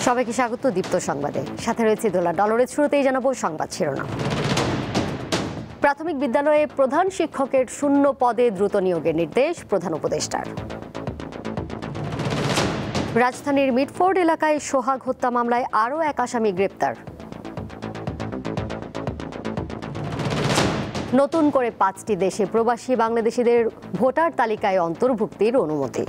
সবাইকে স্বাগত দীপ্ত সংবাদে। সাথে রয়েছে দোলা ডলরের শুরুতেই জানাবো সংবাদ শিরোনাম। প্রাথমিক বিদ্যালয়ে প্রধান শিক্ষকের শূন্য পদে দ্রুত নিয়োগের নির্দেশ প্রধান উপদেষ্টার। রাজধানীর মিডফোর্ড এলাকায় সোহাগ হত্যা মামলায় আরও এক আসামি গ্রেপ্তার। নতুন করে 5টি দেশে প্রবাসী বাংলাদেশিদের ভোটার তালিকায় অন্তর্ভুক্তির অনুমতি।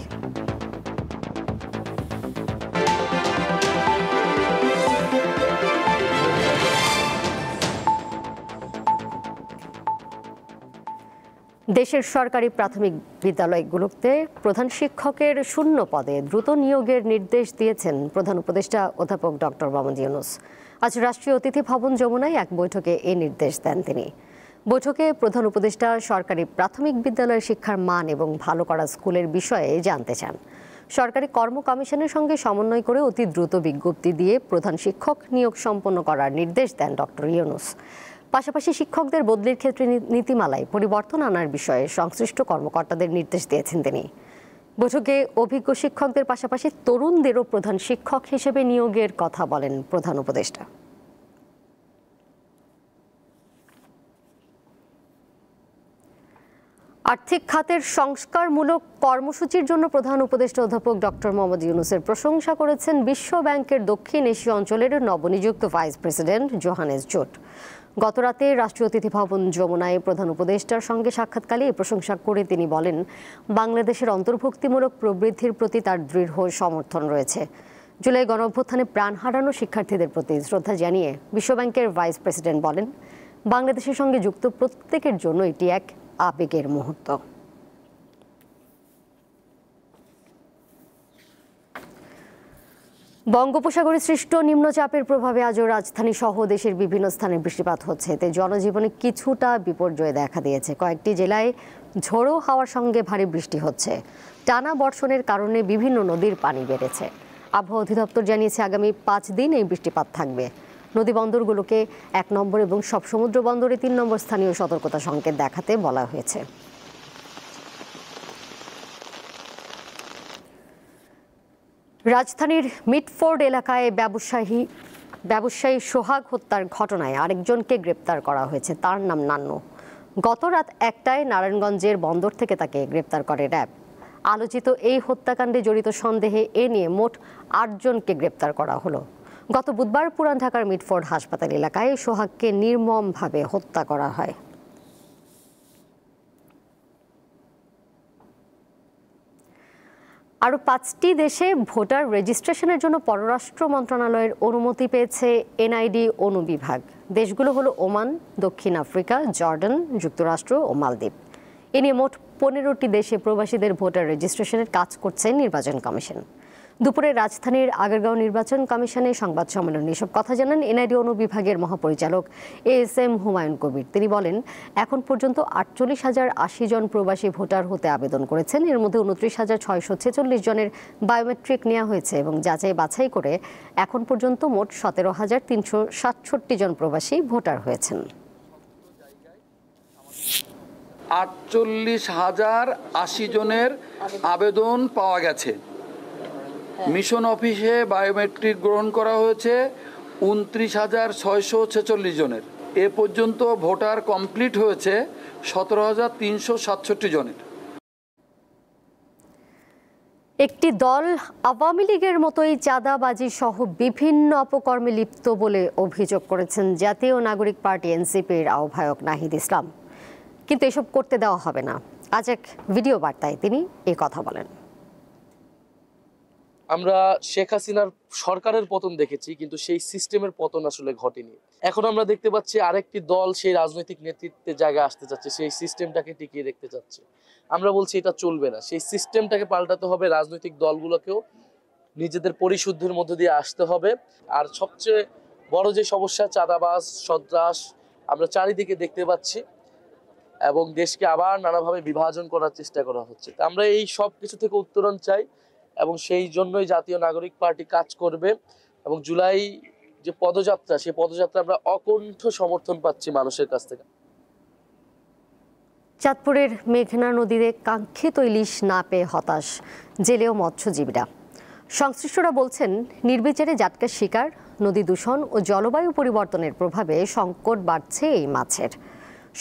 দেশের সরকারি প্রাথমিক বিদ্যালয়গুলোতে প্রধান শিক্ষকের শূন্য পদে দ্রুত নিয়োগের নির্দেশ দিয়েছেন প্রধান উপদেষ্টা অধ্যাপক ডক্টর মোহাম্মদ ইউনূস। আজ রাষ্ট্রীয় অতিথি ভবন যমুনায় এক বৈঠকে এই নির্দেশ দেন তিনি। বৈঠকে প্রধান উপদেষ্টা সরকারি প্রাথমিক বিদ্যালয়ের শিক্ষার মান এবং ভালো করা স্কুলের বিষয়ে জানতে চান। সরকারি কর্ম কমিশনের সঙ্গে সমন্বয় করে অতি দ্রুত বিজ্ঞপ্তি দিয়ে প্রধান শিক্ষক নিয়োগ সম্পন্ন করার নির্দেশ দেন ডক্টর ইউনূস। পাশাপাশি শিক্ষকদের বদলির ক্ষেত্রে নীতিমালায় পরিবর্তন আনার বিষয়ে সংশ্লিষ্ট কর্মকর্তাদের নির্দেশ দিয়েছেন তিনি। বৈঠকে অভিজ্ঞ শিক্ষকদের পাশাপাশি তরুণদেরও প্রধান শিক্ষক হিসেবে নিয়োগের কথা বলেন প্রধান উপদেষ্টা। আর্থিক খাতের সংস্কারমূলক কর্মসূচির জন্য প্রধান উপদেষ্টা অধ্যাপক ডক্টর মোহাম্মদ ইউনূসের প্রশংসা করেছেন বিশ্ব ব্যাংকের দক্ষিণ এশীয় অঞ্চলের নবনিযুক্ত ভাইস প্রেসিডেন্ট জোহানেস জোট। গতরাতে রাষ্ট্রীয় অতিথি ভবন যমুনায় প্রধান উপদেষ্টার সঙ্গে সাক্ষাৎকালে এই প্রশংসা করে তিনি বলেন, বাংলাদেশের অন্তর্ভুক্তিমূলক প্রবৃদ্ধির প্রতি তার দৃঢ় সমর্থন রয়েছে। জুলাই গণঅভ্যুত্থানে প্রাণ হারানো শিক্ষার্থীদের প্রতি শ্রদ্ধা জানিয়ে বিশ্বব্যাংকের ভাইস প্রেসিডেন্ট বলেন, বাংলাদেশের সঙ্গে যুক্ত প্রত্যেকের জন্য এটি এক আবেগের মুহূর্ত। বঙ্গোপসাগরে সৃষ্ট নিম্নচাপের প্রভাবে আজও রাজধানী সহ দেশের বিভিন্ন স্থানে বৃষ্টিপাত হচ্ছে। এতে জনজীবনে কিছুটা বিপর্যয় দেখা দিয়েছে। কয়েকটি জেলায় ঝোড়ো হাওয়ার সঙ্গে ভারী বৃষ্টি হচ্ছে। টানা বর্ষণের কারণে বিভিন্ন নদীর পানি বেড়েছে। আবহাওয়া অধিদপ্তর জানিয়েছে, আগামী 5 দিন এই বৃষ্টিপাত থাকবে। নদী বন্দরগুলোকে 1 নম্বর এবং সব সমুদ্র বন্দরে 3 নম্বর স্থানীয় সতর্কতা সংকেত দেখাতে বলা হয়েছে। রাজধানীর মিডফোর্ড এলাকায় ব্যবসায়ী সোহাগ হত্যার ঘটনায় আরেকজনকে গ্রেপ্তার করা হয়েছে। তার নাম নান্নু। গত রাত 1টায় নারায়ণগঞ্জের বন্দর থেকে তাকে গ্রেপ্তার করে র্যাব। আলোচিত এই হত্যাকাণ্ডে জড়িত সন্দেহে এ নিয়ে মোট 8 জনকে গ্রেপ্তার করা হলো। গত বুধবার পুরান ঢাকার মিডফোর্ড হাসপাতাল এলাকায় সোহাগকে নির্মমভাবে হত্যা করা হয়। আরও 5টি দেশে ভোটার রেজিস্ট্রেশনের জন্য পররাষ্ট্র মন্ত্রণালয়ের অনুমতি পেয়েছে এনআইডি অনুবিভাগ। দেশগুলো হলো ওমান, দক্ষিণ আফ্রিকা, জর্ডান, যুক্তরাষ্ট্র ও মালদ্বীপ। এ নিয়ে মোট 15টি দেশে প্রবাসীদের ভোটার রেজিস্ট্রেশনের কাজ করছে নির্বাচন কমিশন। দুপুরে রাজধানীর আগারগাঁও নির্বাচন কমিশনে সংবাদ সম্মেলনে এসব কথা জানান এনআইডি অনুবিভাগের মহাপরিচালক ASM হুমায়ুন কবির। তিনি বলেন, এখন পর্যন্ত 48,080 জন প্রবাসী ভোটার হতে আবেদন করেছেন। এর মধ্যে 29,646 জনের বায়োমেট্রিক নেওয়া হয়েছে এবং যাচাই বাছাই করে এখন পর্যন্ত মোট 17,367 জন প্রবাসী ভোটার হয়েছেন। 48,080 জনের আবেদন পাওয়া গেছে। মিশন অফিসে বায়োমেট্রিক গ্রহণ করা হয়েছে 29,646 জনের। এ পর্যন্ত ভোটার কমপ্লিট হয়েছে 17,367 জনের। একটি দল আওয়ামী লীগের মতোই চাঁদাবাজি সহ বিভিন্ন অপকর্মে লিপ্ত বলে অভিযোগ করেছেন জাতীয় নাগরিক পার্টি এনসিপির আহ্বায়ক নাহিদ ইসলাম। কিন্তু এসব করতে দেওয়া হবে না। আজ এক ভিডিও বার্তায় তিনি এই কথা বলেন। আমরা শেখ হাসিনার সরকারের পতন দেখেছি, কিন্তু সেই সিস্টেমের পতন আসলে ঘটেনি। এখন আমরা দেখতে পাচ্ছি আরেকটি দল সেই রাজনৈতিক নেতৃত্বের জায়গায় আসতে চাচ্ছে, সেই সিস্টেমটাকে টিকিয়ে রাখতে চাচ্ছে। আমরা বলছি এটা চলবে না। সেই সিস্টেমটাকে পাল্টাতে হবে। রাজনৈতিক দলগুলোকেও নিজেদের পরিশুদ্ধির মধ্য দিয়ে আসতে হবে। আর সবচেয়ে বড় যে সমস্যা, চাঁদাবাজ, সন্ত্রাস আমরা চারিদিকে দেখতে পাচ্ছি এবং দেশকে আবার নানাভাবে বিভাজন করার চেষ্টা করা হচ্ছে। আমরা এই সব কিছু থেকে উত্তরণ চাই এবং সেই জন্যই জাতীয় নাগরিক পার্টি কাজ করবে। এবং জুলাই যে পদযাত্রা, সেই পদযাত্রা আমরা অকণ্ঠ সমর্থন পাচ্ছি মানুষের কাছ থেকে। চাঁদপুরের মেঘনা নদীতে কাঙ্ক্ষিত ইলিশ না পেয়ে হতাশ জেলে ও মৎস্যজীবীরা। সংশ্লিষ্টরা বলছেন, নির্বিচারে জাটকার শিকার, নদী দূষণ ও জলবায়ু পরিবর্তনের প্রভাবে সংকট বাড়ছে এই মাছের।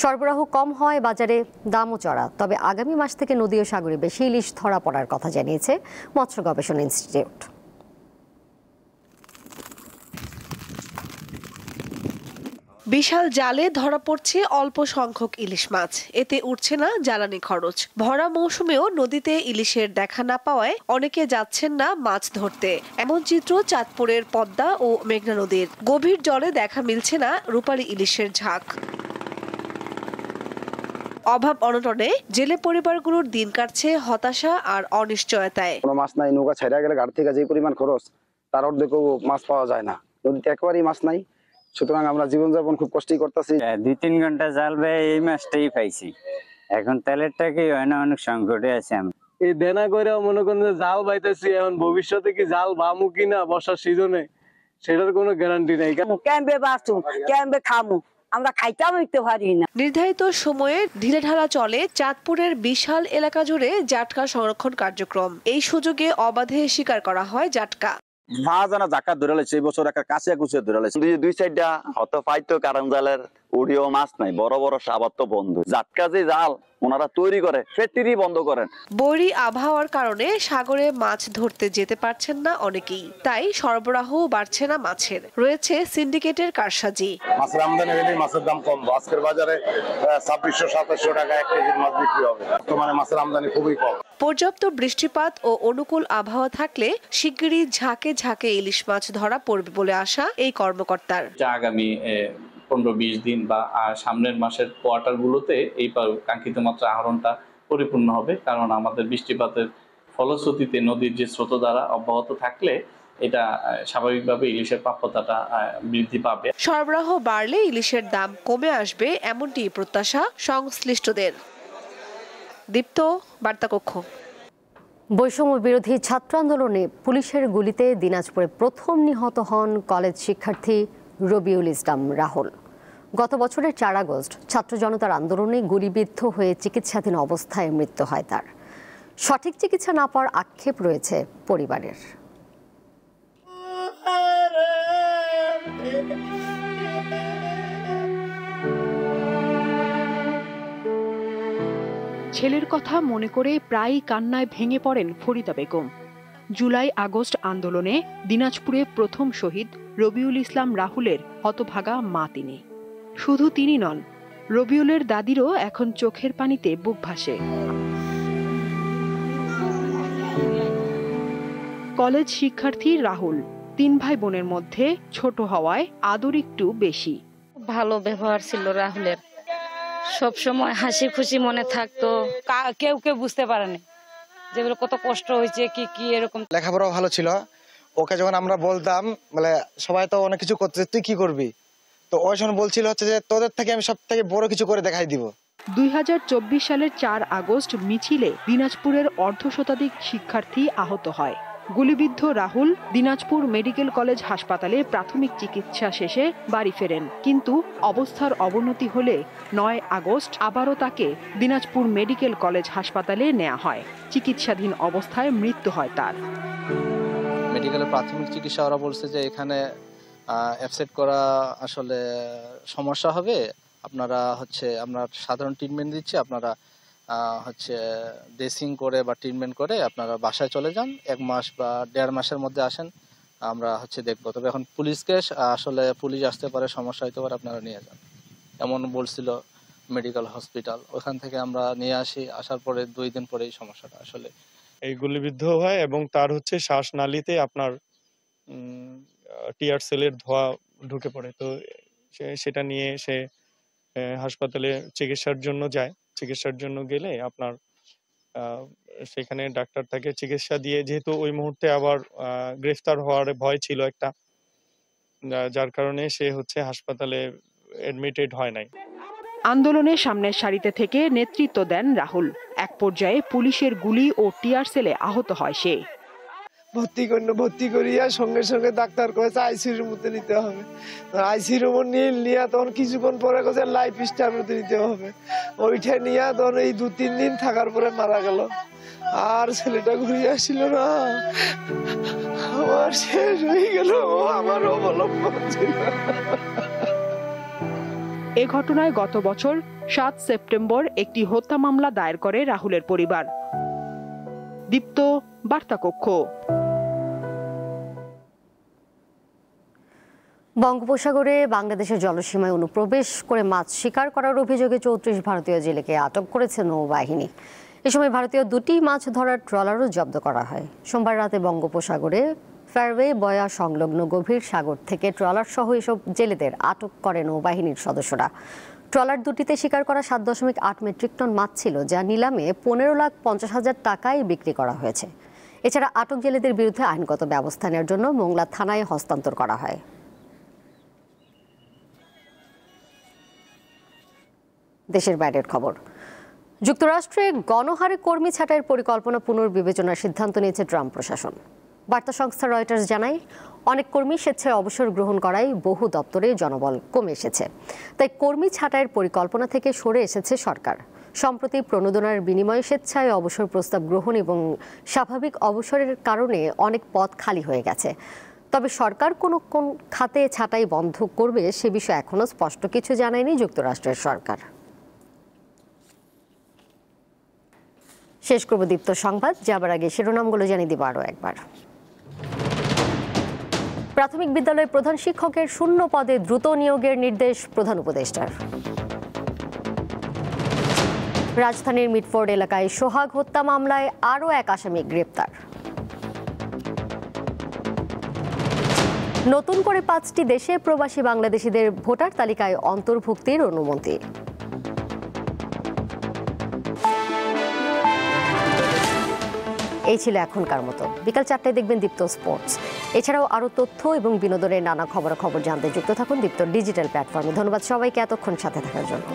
সরবরাহ কম হয়, বাজারে দামও চড়া। তবে আগামী মাস থেকে নদী ও সাগরে বেশি ইলিশ ধরা পড়ার কথা জানিয়েছে মৎস্য গবেষণা ইনস্টিটিউট। বিশাল জালে ধরা পড়ছে অল্প সংখ্যক ইলিশ মাছ, এতে উঠছে না জ্বালানি খরচ। ভরা মৌসুমেও নদীতে ইলিশের দেখা না পাওয়ায় অনেকে যাচ্ছেন না মাছ ধরতে। এমন চিত্র চাঁদপুরের পদ্মা ও মেঘনা নদীর। গভীর জলে দেখা মিলছে না রূপালী ইলিশের ঝাঁক। অভাব অনটনে জেলে পরিবারগুলোর দিন কাটছে হতাশা আর অনিশ্চয়তায়। কোনো মাছ নাই, নৌকা ছেড়ে গেলে ঘাট থেকে যে পরিমাণ খরচ তার অর্ধেকও মাছ পাওয়া যায় না। নদীতে একেবারেই মাছ নাই, সুতরাং আমরা জীবনযাপন খুব কষ্টই করতেছি। 2-3 ঘন্টা জাল বেয়ে এই মাছটাই পাইছি। এখন তেলেরটা কি হয় না, অনেক সংকটে আছে। আমি এই দেনা করে মনে করেন জাল বাইতেছি, এখন ভবিষ্যতে কি জাল বামু কিনা বর্ষার সিজনে সেটার কোনো গ্যারান্টি নেই। ক্যাম্পে বাঁচু, ক্যাম্পে খামু, আমরা খাইতেও নিতে পারি না। নির্ধারিত সময়ে ঢিলেঢালা চলে চাঁদপুরের বিশাল এলাকা জুড়ে জাটকা সংরক্ষণ কার্যক্রম। এই সুযোগে অবাধে শিকার করা হয় জাটকা। মহাজানা জাকাত ধরে লাইছে, এই বছর একটা কাছে কুচিয়ে ধরে লাইছে। দুই সাইডটা হত পাইতো কারণ জালের উড়িও মাছ নাই, বড় বড় সাবাত তো বন্ধ। জাটকা যে জাল ওনারা তৈরি করে ফ্যাক্টরি বন্ধ করেন। বৈরী আবহাওয়ার কারণে সাগরে মাছ ধরতে যেতে পারছেন না অনেকেই, তাই সরবরাহ বাড়ছে না মাছের। রয়েছে সিন্ডিকেটের কারসাজি। মাছের আমদানি হলে মাছের দাম কম। আজকের বাজারে 2600-2700 টাকা 1 কেজির মাছ বিক্রি হবে। বর্তমানে মাছের আমদানি খুবই কম। পর্যাপ্ত বৃষ্টিপাত ও অনুকূল আবহাওয়া থাকলে শিগগিরই ঝাঁকে ঝাঁকে ইলিশ মাছ ধরা পড়বে বলে আশা এই কর্মকর্তার। আগামী 15-20 দিন বা সামনের মাসের কোয়ার্টারগুলোতে এই কাঙ্ক্ষিত মাত্রা আহরণটা পরিপূর্ণ হবে। কারণ আমাদের বৃষ্টিপাতের ফলশ্রুতিতে নদীর যে স্রোতধারা অব্যাহত থাকলে এটা স্বাভাবিকভাবে ইলিশের প্রাপ্যতাটা বৃদ্ধি পাবে। সরবরাহ বাড়লে ইলিশের দাম কমে আসবে, এমনটি প্রত্যাশা সংশ্লিষ্টদের। দীপ্ত, বার্তাকক্ষ। বৈষম্য বিরোধী ছাত্র আন্দোলনে পুলিশের গুলিতে দিনাজপুরে প্রথম নিহত হন কলেজ শিক্ষার্থী রবিউল ইসলাম রাহুল। গত বছরের 4 আগস্ট ছাত্র জনতার আন্দোলনে গুলিবিদ্ধ হয়ে চিকিৎসাধীন অবস্থায় মৃত্যু হয় তার। সঠিক চিকিৎসা না পাওয়ার আক্ষেপ রয়েছে পরিবারের। ছেলের কথা মনে করে প্রায়ই কান্নায় ভেঙে পড়েন ফরিদা বেগম। জুলাই আগস্ট আন্দোলনে দিনাজপুরে প্রথম শহীদ রবিউল ইসলাম রাহুলের হতভাগা মা তিনি। শুধু তিনি নন, রবিউলের দাদিরও এখন চোখের পানিতে বুক ভাসে। কলেজ শিক্ষার্থী রাহুল 3 ভাই বোনের মধ্যে ছোট হওয়ায় আদর একটু বেশি। ভালো ব্যবহার ছিল রাহুলের, সব সময় হাসি খুশি মনে থাকতো। কেউ বুঝতে পারেনি যেগুলো কত কষ্ট হয়েছে কি এরকম। লেখাপড়াও ভালো ছিল। ওকে যখন আমরা বলতাম, মানে সবাই তো অনেক কিছু করতে, তুই কি করবি, তো ওই সময় বলছিল হচ্ছে যে তোদের থেকে আমি সব থেকে বড় কিছু করে দেখাই দিব। 2024 সালের 4 আগস্ট মিছিলে দিনাজপুরের অর্ধশতাধিক শিক্ষার্থী আহত হয়। গুলিবিদ্ধ রাহুল দিনাজপুর মেডিকেল কলেজ হাসপাতালে প্রাথমিক চিকিৎসা শেষে বাড়ি ফেরেন, কিন্তু অবস্থার অবনতি হলে 9 আগস্ট আবারও তাকে দিনাজপুর মেডিকেল কলেজ হাসপাতালে নেওয়া হয়। চিকিৎসাধীন অবস্থায় মৃত্যু হয় তার। মেডিকেলের প্রাথমিক চিকিৎসা ওরা বলছে যে এখানে অ্যাবসেট করা আসলে সমস্যা হবে, আপনারা আমরা সাধারণ ট্রিটমেন্ট দিচ্ছি, আপনারা ড্রেসিং করে বা ট্রিটমেন্ট করে আপনারা বাসায় চলে যান, 1 মাস বা 1.5 মাসের মধ্যে আসেন, আমরা দেখবো। তবে এখন পুলিশকে আসলে পুলিশ আসতে পারে, সমস্যা হতে পারে, আপনারা নিয়ে যান এমন বলছিল মেডিকেল হসপিটাল। ওখান থেকে আমরা নিয়ে আসি, আসার পরে 2 দিন পরে এই সমস্যাটা আসলে এই গুলিবিদ্ধ হয় এবং তার শ্বাসনালীতে আপনার টিয়ার সেলের ধোঁয়া ঢুকে পড়ে। তো সেটা নিয়ে সে হাসপাতালে চিকিৎসার জন্য যায়। চিকিৎসার জন্য গেলে আপনার সেখানে ডাক্তার তাকে চিকিৎসা দিয়ে, যেহেতু ওই মুহূর্তে আবার গ্রেফতার হওয়ার ভয় ছিল একটা, যার কারণে সে হাসপাতালে অ্যাডমিটেড হয় নাই। আন্দোলনের সামনের সারিতে থেকে নেতৃত্ব দেন রাহুল। এক পর্যায়ে পুলিশের গুলি ও টিয়ার সেলে আহত হয় সে। ভর্তি করিয়া সঙ্গে সঙ্গে ডাক্তার কয়েছে আইসিইউর মধ্যে নিতে হবে। আইসিইউর রুম নিয়ে তখন কিছুক্ষণ পরে কয়েছে লাইফ স্টাইল মধ্যে নিতে হবে। ওইটা নিয়ে তখন এই 2-3 দিন থাকার পরে মারা গেল। আর ছেলেটা ঘুরে আসছিল না, আমার শেষ হয়ে গেল, আমার অবলম্বন ছিল। এ ঘটনায় গত বছর ৭ সেপ্টেম্বর একটি হত্যা মামলা দায়ের করে রাহুলের পরিবার। দীপ্ত, বার্তা কক্ষ। বঙ্গোপসাগরে বাংলাদেশের জলসীমায় অনুপ্রবেশ করে মাছ শিকার করার অভিযোগে ৩৪ ভারতীয় জেলেকে আটক করেছে নৌবাহিনী। এ সময় ভারতীয় 2টি মাছ ধরার ট্রলারও জব্দ করা হয়। সোমবার রাতে বঙ্গোপসাগরে ফেয়ারওয়ে বয়া সংলগ্ন গভীর সাগর থেকে ট্রলার সহ এসব জেলেদের আটক করে নৌবাহিনীর সদস্যরা। ট্রলার দুটিতে শিকার করা ৭.৮ মেট্রিক টন মাছ ছিল, যা নিলামে ১৫,৫০,০০০ টাকায় বিক্রি করা হয়েছে। এছাড়া আটক জেলেদের বিরুদ্ধে আইনগত ব্যবস্থা নেওয়ার জন্য মোংলা থানায় হস্তান্তর করা হয়। দেশের বাইরের খবর। যুক্তরাষ্ট্রে গণহারে কর্মী ছাঁটাইয়ের পরিকল্পনা পুনর্বিবেচনার সিদ্ধান্ত নিয়েছে ট্রাম্প প্রশাসন। বার্তা সংস্থা রয়টার্স জানায়, অনেক কর্মী স্বেচ্ছায় অবসর গ্রহণ করায় বহু দপ্তরে জনবল কমে এসেছে। তাই কর্মী ছাঁটাইয়ের পরিকল্পনা থেকে সরে এসেছে সরকার। সম্প্রতি প্রণোদনার বিনিময়ে স্বেচ্ছায় অবসর প্রস্তাব গ্রহণ এবং স্বাভাবিক অবসরের কারণে অনেক পদ খালি হয়ে গেছে। তবে সরকার কোন খাতে ছাঁটাই বন্ধ করবে সে বিষয়ে এখনো স্পষ্ট কিছু জানায়নি যুক্তরাষ্ট্রের সরকার। শেষ করব দীপ্ত সংবাদ, যাবার আগে শিরোনামগুলো জানিয়ে দিব আরও একবার। প্রাথমিক বিদ্যালয়ের প্রধান শিক্ষকের শূন্য পদে দ্রুত নিয়োগের নির্দেশ প্রধান উপদেষ্টার। রাজধানীর মিটফোর্ড এলাকায় সোহাগ হত্যা মামলায় আরও এক আসামি গ্রেপ্তার। নতুন করে 5টি দেশে প্রবাসী বাংলাদেশিদের ভোটার তালিকায় অন্তর্ভুক্তির অনুমতি। এই ছিল এখনকার মতো। বিকাল 4টায় দেখবেন দীপ্ত স্পোর্টস। এছাড়াও আরও তথ্য এবং বিনোদনের নানা খবরাখবর জানতে যুক্ত থাকুন দীপ্ত ডিজিটাল প্ল্যাটফর্মে। ধন্যবাদ সবাইকে এতক্ষণ সাথে থাকার জন্য।